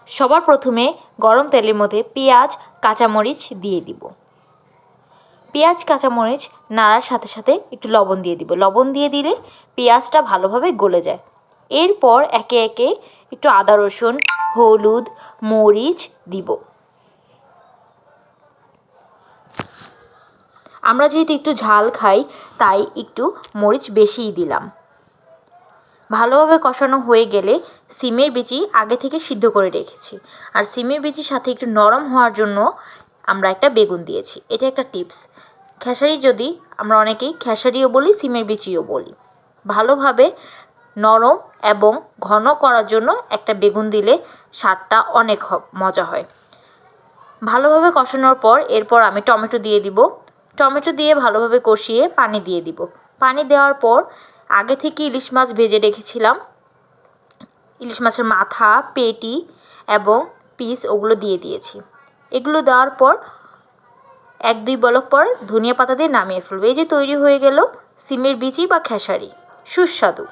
সবার প্রথমে গরম তেলের মধ্যে পেঁয়াজ কাঁচামরিচ দিয়ে দিব। পেঁয়াজ কাঁচামরিচ নাড়ার সাথে সাথে একটু লবণ দিয়ে দিব। লবণ দিয়ে দিলে পেঁয়াজটা ভালোভাবে গলে যায়। এরপর একে একে একটু আদা রসুন, হলুদ, মরিচ দিব। আমরা যেহেতু একটু ঝাল খাই তাই একটু মরিচ বেশিই দিলাম। ভালোভাবে কষানো হয়ে গেলে সিমের বিচি আগে থেকে সিদ্ধ করে রেখেছি, আর সিমের বিচির সাথে একটু নরম হওয়ার জন্য আমরা একটা বেগুন দিয়েছি। এটা একটা টিপস। খেসারি যদি আমরা অনেকেই খেসারিও বলি, সিমের বিচিও বলি। ভালোভাবে নরম এবং ঘন করার জন্য একটা বেগুন দিলে স্বাদটা অনেক মজা হয়। ভালোভাবে কষানোর পর এরপর আমি টমেটো দিয়ে দিব। টমেটো দিয়ে ভালোভাবে কষিয়ে পানি দিয়ে দিব। পানি দেওয়ার পর আগে থেকে ইলিশ মাছ ভেজে রেখেছিলাম, ইলিশ মাছের মাথা, পেটি এবং পিস ওগুলো দিয়ে দিয়েছি। এগুলো দেওয়ার পর 1-2 বলক পর ধনিয়া পাতা দিয়ে নামিয়ে ফেলবো। এই যে তৈরি হয়ে গেল সিমের বিচি বা খেসারি, সুস্বাদু।